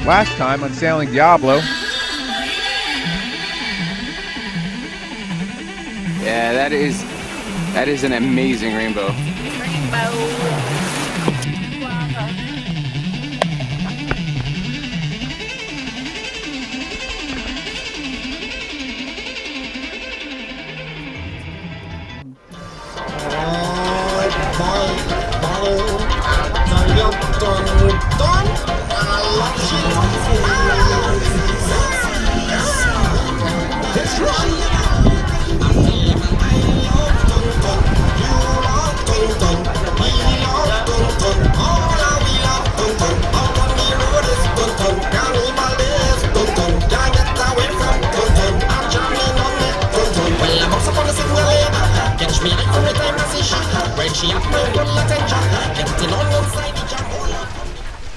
last time on Sailing Diablo. Yeah, that is an amazing rainbow.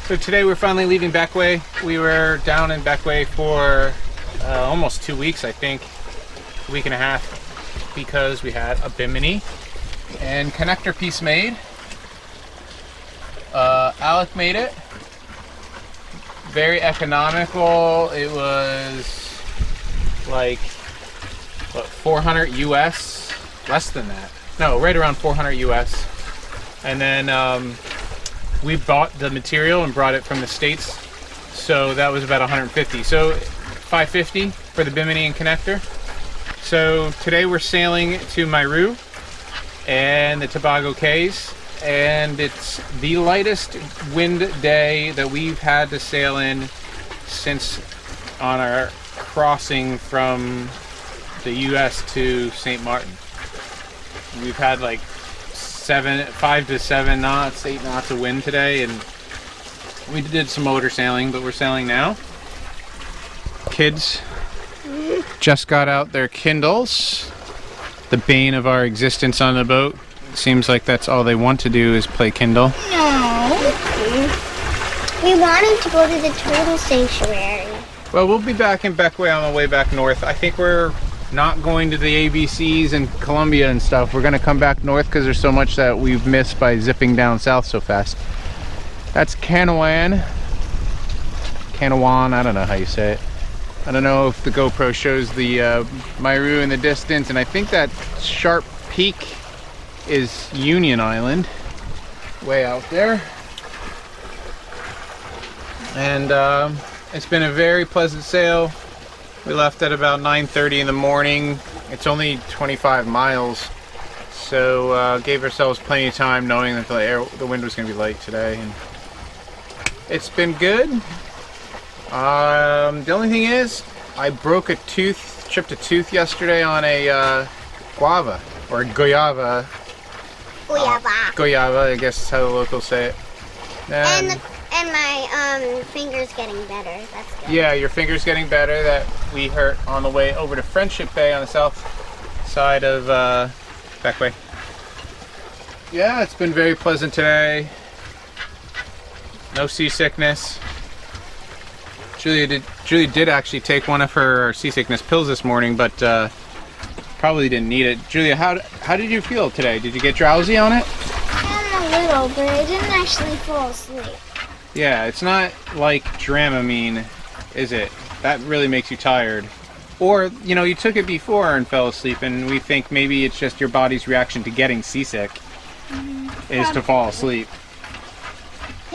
So today we're finally leaving Beckway. We were down in Beckway for almost 2 weeks, I think, a week and a half, because we had a bimini and connector piece made. Alec made it. Very economical. It was like, what, 400 US? Less than that. No, right around 400 US. And then we bought the material and brought it from the States, so that was about 150. So 550 for the bimini and connector. So today we're sailing to Mairu and the Tobago Cays, and it's the lightest wind day that we've had to sail in since on our crossing from the US to St. Martin. We've had like 5 to 7 knots, 8 knots of wind today, and we did some motor sailing, but we're sailing now. Kids just got out their Kindles, the bane of our existence on the boat. Seems like that's all they want to do is play Kindle. No. We wanted to go to the turtle sanctuary. Well, we'll be back in Beckway on the way back north. I think we're not going to the ABCs and Columbia and stuff. We're going to come back north because there's so much that we've missed by zipping down south so fast. That's Canawan. Canawan, I don't know how you say it. I don't know if the GoPro shows the Mairu in the distance, and I think that sharp peak is Union Island, way out there. And it's been a very pleasant sail. We left at about 9:30 in the morning. It's only 25 miles, so gave ourselves plenty of time, knowing that the wind was going to be light today. And it's been good. The only thing is, I broke a tooth, chipped a tooth yesterday on a guava, or Goyava. Goyava, I guess is how the locals say it. And my finger's getting better. That's good. Yeah, your finger's getting better. That we hurt on the way over to Friendship Bay on the south side of Beckway. Yeah, it's been very pleasant today. No seasickness. Julia did actually take one of her seasickness pills this morning, but probably didn't need it. Julia, how did you feel today? Did you get drowsy on it? A little, but I didn't actually fall asleep. Yeah, it's not like Dramamine, is it? That really makes you tired. Or, you know, you took it before and fell asleep, and we think maybe it's just your body's reaction to getting seasick is to fall asleep.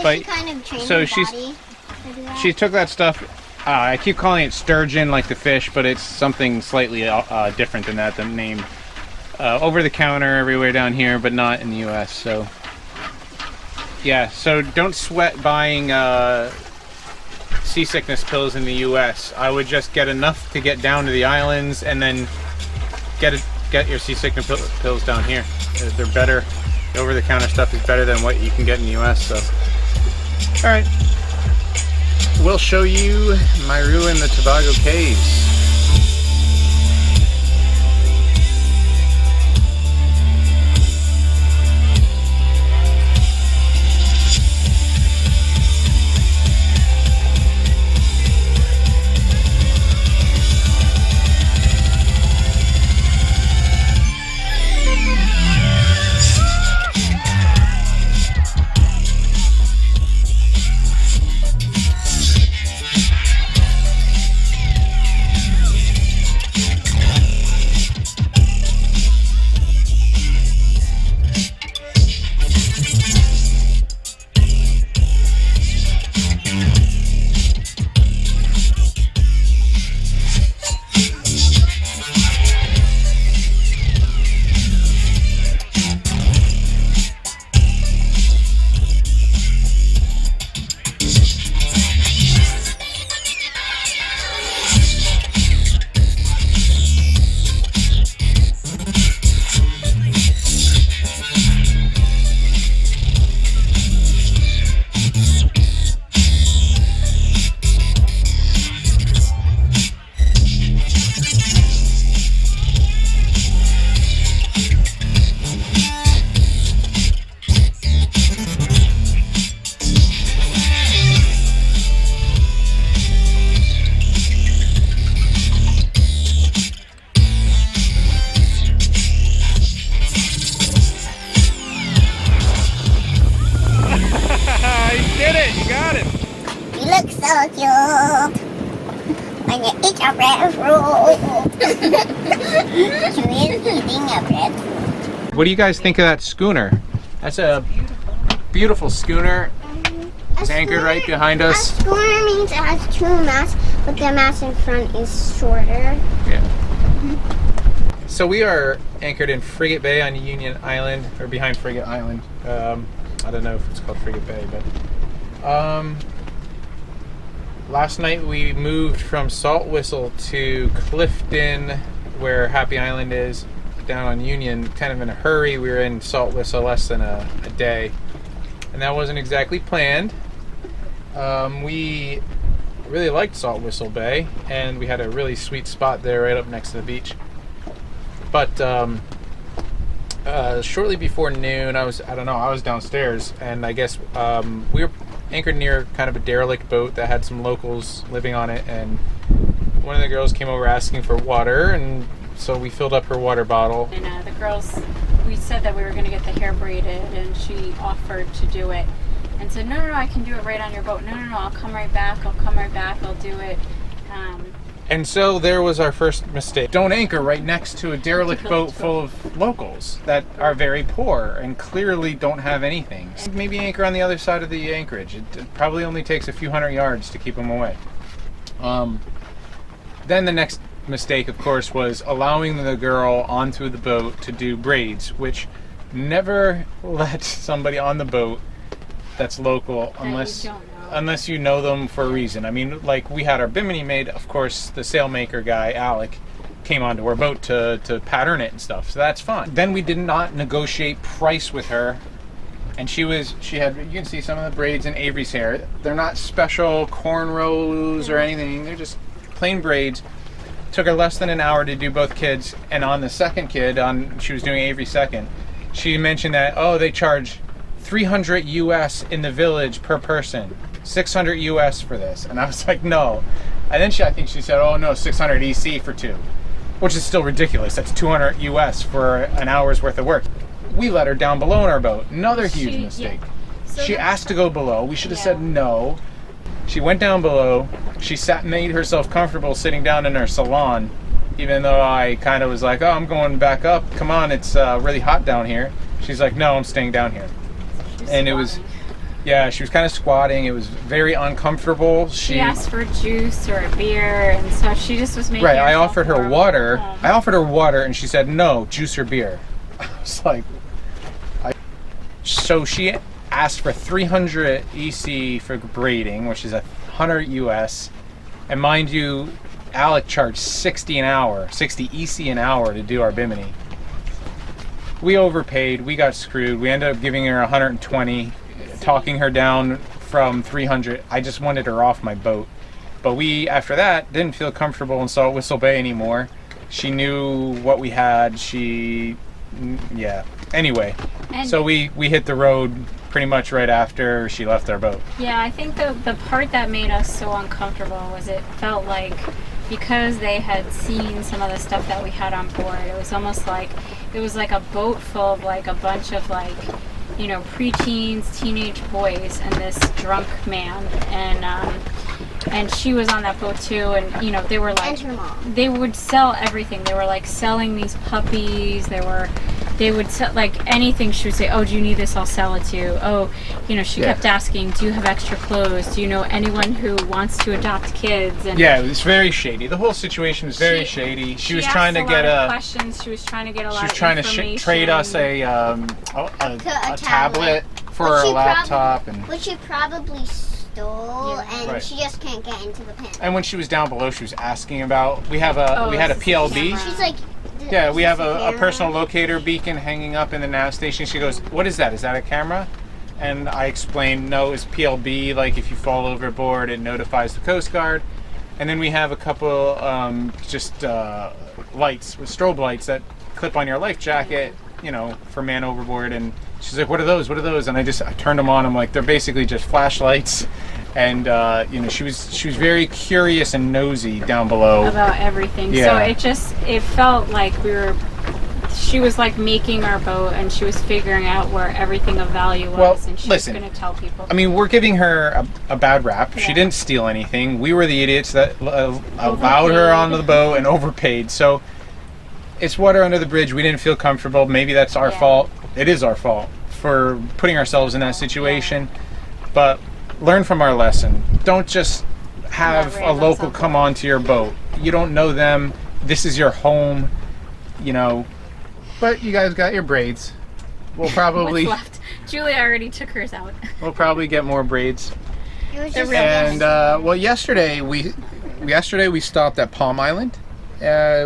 But she kind of trained her body to do that. She took that stuff. I keep calling it sturgeon, like the fish, but it's something slightly different than that. The name over the counter everywhere down here, but not in the U.S. So yeah, so don't sweat buying seasickness pills in the U.S. I would just get enough to get down to the islands, and then get your seasickness pills down here. They're better. The over-the-counter stuff is better than what you can get in the U.S. So, all right, we'll show you Mairu and the Tobago Cays. look so cute. When you eat a breadfruit. Julia's eating a breadfruit. What do you guys think of that schooner? That's a beautiful schooner. It's anchored right behind A us. schooner means it has two masts, but the mast in front is shorter. Yeah. So we are anchored in Frigate Bay on Union Island, or behind Frigate Island. I don't know if it's called Frigate Bay, but last night we moved from Salt Whistle to Clifton, where Happy Island is, down on Union, kind of in a hurry. We were in Salt Whistle less than a day, and that wasn't exactly planned. We really liked Salt Whistle Bay, and we had a really sweet spot there right up next to the beach. But shortly before noon, I was downstairs, and I guess we were anchored near kind of a derelict boat that had some locals living on it, and one of the girls came over asking for water, and so we filled up her water bottle. And the girls, we said that we were going to get the hair braided, and she offered to do it and said, no, I can do it right on your boat. No, I'll come right back, I'll do it. And so there was our first mistake. Don't anchor right next to a derelict boat full of locals that are very poor and clearly don't have anything. Maybe anchor on the other side of the anchorage. It probably only takes a few hundred yards to keep them away. Then the next mistake, of course, was allowing the girl onto the boat to do braids, which never let somebody on the boat that's local unless you know them for a reason. I mean, like, we had our bimini made, of course, the sailmaker guy, Alec, came onto our boat to pattern it and stuff, so that's fine. Then we did not negotiate price with her, and she had, you can see some of the braids in Avery's hair. They're not special cornrows or anything, they're just plain braids. Took her less than an hour to do both kids, and on the second kid, she was doing Avery's second, she mentioned that, they charge $300 US in the village per person, $600 US for this, and I was like, no. And then I think she said, oh no, 600 EC for two, which is still ridiculous. That's 200 US for an hour's worth of work. We let her down below in our boat. Another huge mistake. Yeah. So she asked to go below. We should have said no. She went down below. She made herself comfortable sitting down in her salon, even though I kind of was like, oh, I'm going back up. Come on, it's really hot down here. She's like, no, I'm staying down here. And it was, she was kind of squatting. It was very uncomfortable. She asked for juice or a beer, and so she just was making. Right, I offered her water. And she said no, juice or beer. I was like, so she asked for 300 EC for braiding, which is 100 US, and mind you, Alec charged 60 EC an hour to do our bimini. We overpaid, we got screwed. We ended up giving her 120, talking her down from 300. I just wanted her off my boat. But we, after that, didn't feel comfortable in Salt Whistle Bay anymore. She knew what we had. Anyway, so we hit the road pretty much right after she left our boat. Yeah, I think the part that made us so uncomfortable was it felt like, because they had seen some of the stuff that we had on board, it was almost like it was like a boat full of like a bunch of like, you know, preteens, teenage boys, and this drunk man, and she was on that boat too, and you know, they were like, and her mom. They would sell everything. They were like selling these puppies. They would sell like anything. She would say, oh, do you need this? I'll sell it to you. Oh, you know, she kept asking, do you have extra clothes? Do you know anyone who wants to adopt kids? And yeah, it was very shady. The whole situation was very shady. She was trying to get questions. She was trying to get a lot of information. She was trying to trade us a tablet for a laptop, which she probably stole, and she just can't get into the pen. And when she was down below, she was asking about. We had a PLB. She's like. Yeah, we have a personal locator beacon hanging up in the nav station. She goes, what is that? Is that a camera? And I explained, no, it's PLB. Like, if you fall overboard, it notifies the Coast Guard. And then we have a couple lights, with strobe lights that clip on your life jacket, you know, for man overboard. And she's like, what are those? What are those? And I turned them on. I'm like, they're basically just flashlights. And you know, she was very curious and nosy down below about everything. So it felt like we were she was like making our boat, and she was figuring out where everything of value was, Well, and she listen, was going to tell people. I mean, we're giving her a bad rap. She Yeah. didn't steal anything. We were the idiots that allowed her onto the boat and overpaid. So it's water under the bridge. We didn't feel comfortable. Maybe that's our Yeah. fault. It is our fault for putting ourselves in that situation. But learn from our lesson. Don't just have a local come onto your boat. You don't know them. This is your home, you know. But you guys got your braids. We'll probably What's left? Julia already took hers out. we'll probably get more braids. It was They're just really And well, yesterday we stopped at Palm Island,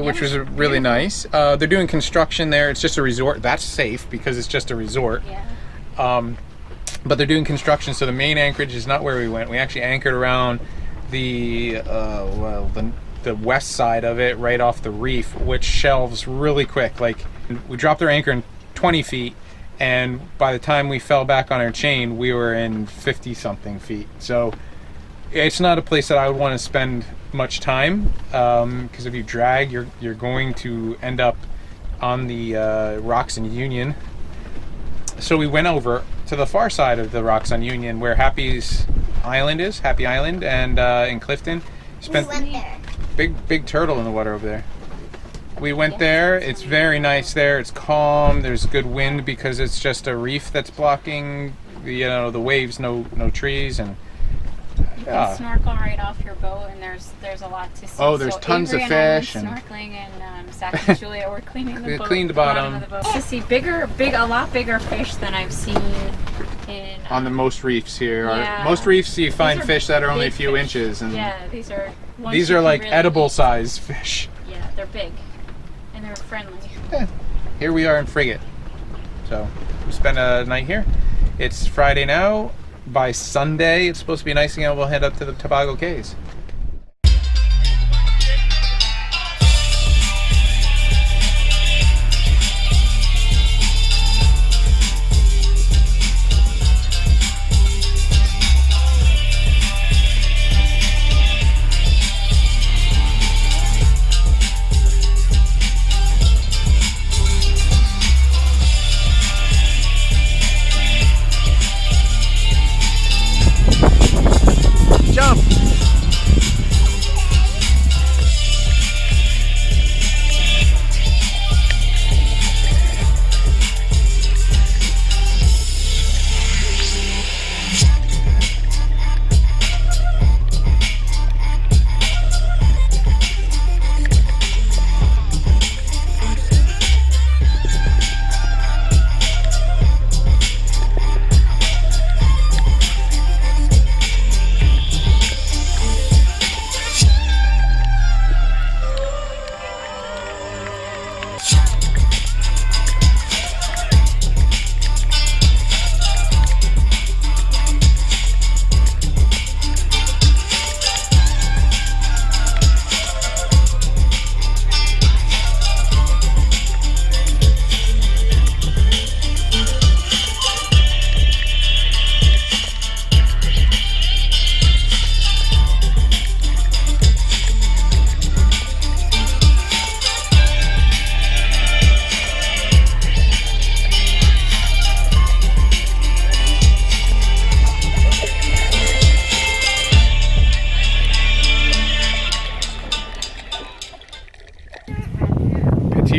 which was really nice. They're doing construction there. It's just a resort. That's safe because it's just a resort. Yeah. But they're doing construction, so the main anchorage is not where we went. We actually anchored around the west side of it, right off the reef, which shelves really quick. Like, we dropped our anchor in 20 feet, and by the time we fell back on our chain, we were in 50-something feet. So it's not a place that I would want to spend much time, because if you drag, you're going to end up on the rocks in Union. So we went over to the far side of the rocks on Union, where Happy Island, and in Clifton. we went there. Big turtle in the water over there. We went there. It's very nice there. It's calm. There's good wind because it's just a reef that's blocking the waves. No trees, and You can snorkel right off your boat, and there's a lot to see. Oh, there's tons of Avery and I went fish and- snorkeling, and Zach and Julia were cleaning the They boat. cleaned the bottom. Of the boat. To see a lot bigger fish than I've seen in on the most reefs here. Yeah. Most reefs you find These are fish that are only a big few fish. inches, and Yeah, these are ones these you are can like really edible eat. size fish. Yeah, they're big, and they're friendly. Here we are in Frigate. So we spent a night here. It's Friday now. By Sunday, it's supposed to be nice again. We'll head up to the Tobago Cays. Jump!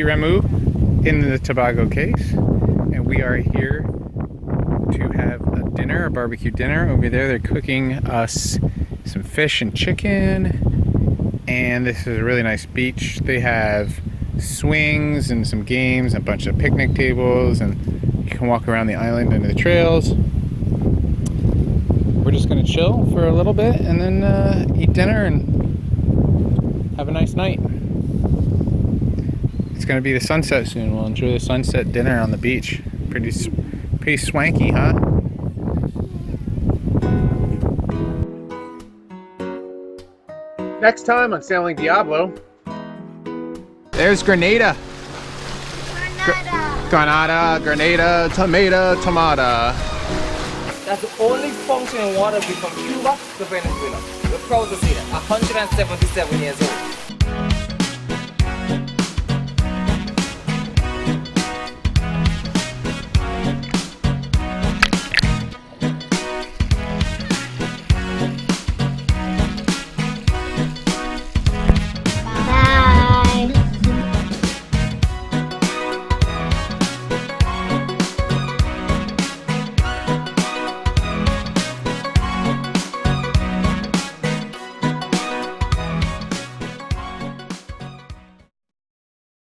Remu in the Tobago Cays, and we are here to have a dinner, a barbecue dinner. Over there they're cooking us some fish and chicken, and this is a really nice beach. They have swings and some games, a bunch of picnic tables, and you can walk around the island and the trails. We're just gonna chill for a little bit and then eat dinner and have a nice night. It's gonna be the sunset soon. We'll enjoy the sunset dinner on the beach. Pretty swanky, huh? Next time on Sailing Diablo. There's Grenada. Granada, Grenada, tomato, tomata. That's the only functioning water from Cuba to Venezuela. We're proud to say that. 177 years old.